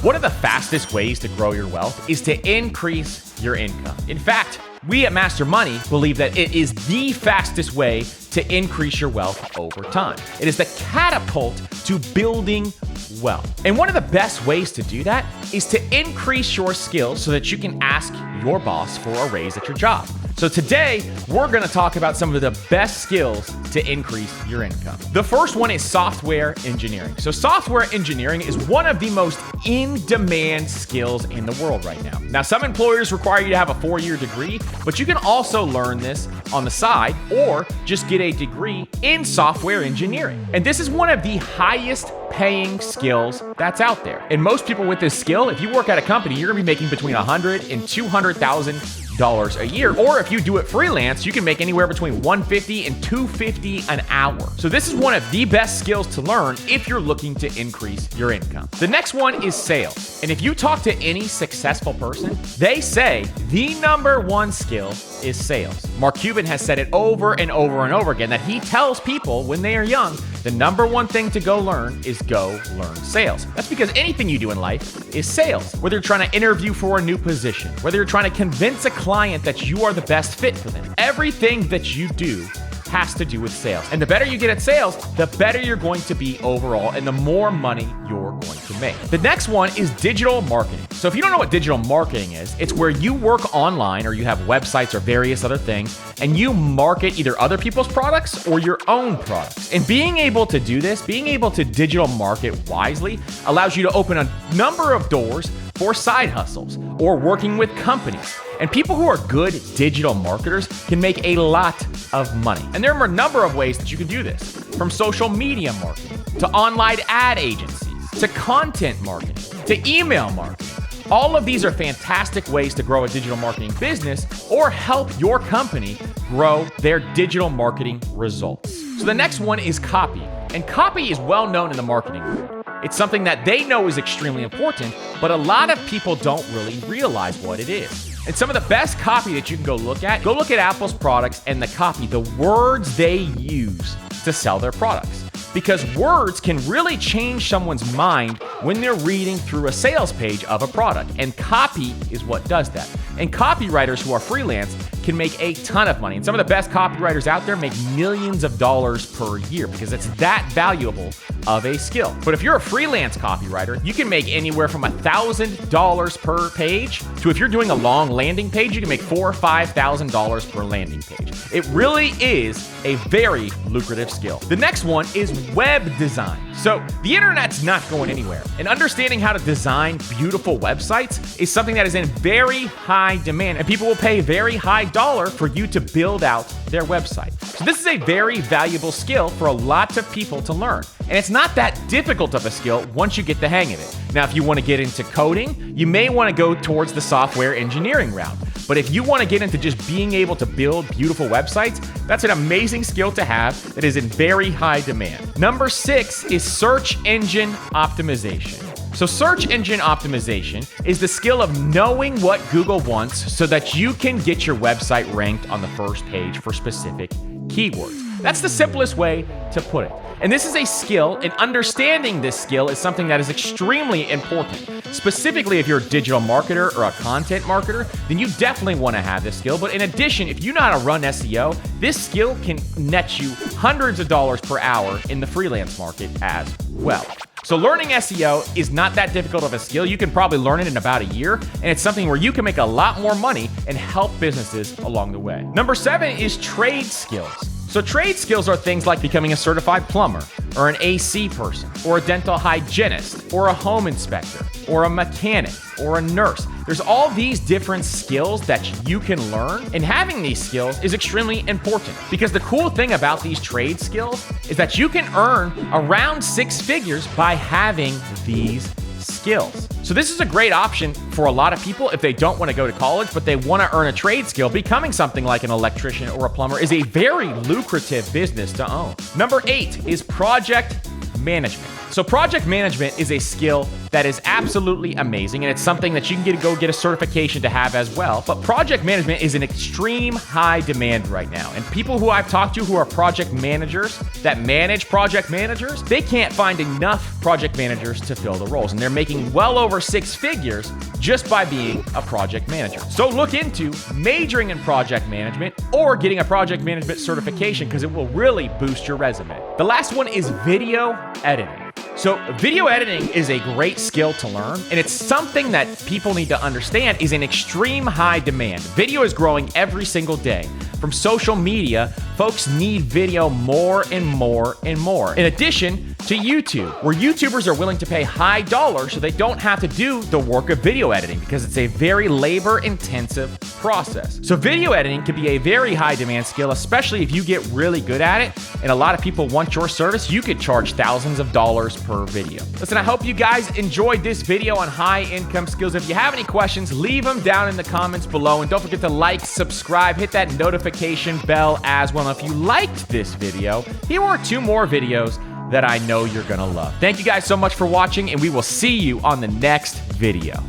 One of the fastest ways to grow your wealth is to increase your income. In fact, we at Master Money believe that it is the fastest way to increase your wealth over time. It is the catapult to building wealth. And one of the best ways to do that is to increase your skills so that you can ask your boss for a raise at your job. So today, we're going to talk about some of the best skills to increase your income. The first one is software engineering. So software engineering is one of the most in-demand skills in the world right now. Now, some employers require you to have a 4-year degree, but you can also learn this on the side or just get a degree in software engineering. And this is one of the highest paying skills that's out there. And most people with this skill, if you work at a company, you're gonna be making between $100,000 and $200,000 a year. Or if you do it freelance, you can make anywhere between $150 and $250 an hour. So this is one of the best skills to learn if you're looking to increase your income. The next one is sales. And if you talk to any successful person, they say the number one skill is sales. Mark Cuban has said it over and over and over again that he tells people when they are young, the number one thing to go learn is go learn sales. That's because anything you do in life is sales. Whether you're trying to interview for a new position, whether you're trying to convince a client that you are the best fit for them, everything that you do has to do with sales. And the better you get at sales, the better you're going to be overall and the more money you're going to make. The next one is digital marketing. So if you don't know what digital marketing is, it's where you work online or you have websites or various other things and you market either other people's products or your own products. And being able to do this, being able to digital market wisely allows you to open a number of doors for side hustles or working with companies. And people who are good digital marketers can make a lot of money. And there are a number of ways that you can do this, from social media marketing to online ad agencies to content marketing to email marketing. All of these are fantastic ways to grow a digital marketing business or help your company grow their digital marketing results. So the next one is copy. And copy is well known in the marketing world. It's something that they know is extremely important, but a lot of people don't really realize what it is. And some of the best copy that you can go look at Apple's products and the copy, the words they use to sell their products. Because words can really change someone's mind when they're reading through a sales page of a product. And copy is what does that. And copywriters who are freelance can make a ton of money. And some of the best copywriters out there make millions of dollars per year because it's that valuable of a skill. But if you're a freelance copywriter, you can make anywhere from $1,000 per page to, if you're doing a long landing page, you can make $4,000 or $5,000 per landing page. It really is a very lucrative skill. The next one is web design. So the internet's not going anywhere. And understanding how to design beautiful websites is something that is in very high demand. And people will pay very high dollar for you to build out their website. So this is a very valuable skill for a lot of people to learn. And it's not that difficult of a skill once you get the hang of it. Now, if you want to get into coding, you may want to go towards the software engineering route. But if you want to get into just being able to build beautiful websites, that's an amazing skill to have that is in very high demand. Number 6 is search engine optimization. So search engine optimization is the skill of knowing what Google wants so that you can get your website ranked on the first page for specific keywords. That's the simplest way to put it. And this is a skill, and understanding this skill is something that is extremely important. Specifically, if you're a digital marketer or a content marketer, then you definitely want to have this skill. But in addition, if you know how to run SEO, this skill can net you hundreds of dollars per hour in the freelance market as well. So learning SEO is not that difficult of a skill. You can probably learn it in about a year, and it's something where you can make a lot more money and help businesses along the way. Number 7 is trade skills. So trade skills are things like becoming a certified plumber, or an AC person, or a dental hygienist, or a home inspector, or a mechanic, or a nurse. There's all these different skills that you can learn, and having these skills is extremely important because the cool thing about these trade skills is that you can earn around 6 figures by having these skills. So this is a great option for a lot of people if they don't want to go to college, but they want to earn a trade skill. Becoming something like an electrician or a plumber is a very lucrative business to own. Number 8 is project management. So project management is a skill that is absolutely amazing, and it's something that you can go get a certification to have as well. But project management is an extreme high demand right now. And people who I've talked to who are project managers that manage project managers, they can't find enough project managers to fill the roles. And they're making well over 6 figures just by being a project manager. So look into majoring in project management or getting a project management certification because it will really boost your resume. The last one is video editing. So video editing is a great skill to learn, and it's something that people need to understand is in extreme high demand. Video is growing every single day. From social media, folks need video more and more and more. In addition to YouTube, where YouTubers are willing to pay high dollars so they don't have to do the work of video editing because it's a very labor-intensive process. So video editing can be a very high demand skill, especially if you get really good at it and a lot of people want your service. You could charge thousands of dollars per video. Listen, I hope you guys enjoyed this video on high income skills. If you have any questions, leave them down in the comments below. And don't forget to like, subscribe, hit that notification bell as well. And if you liked this video, here are 2 more videos that I know you're gonna love. Thank you guys so much for watching, and we will see you on the next video.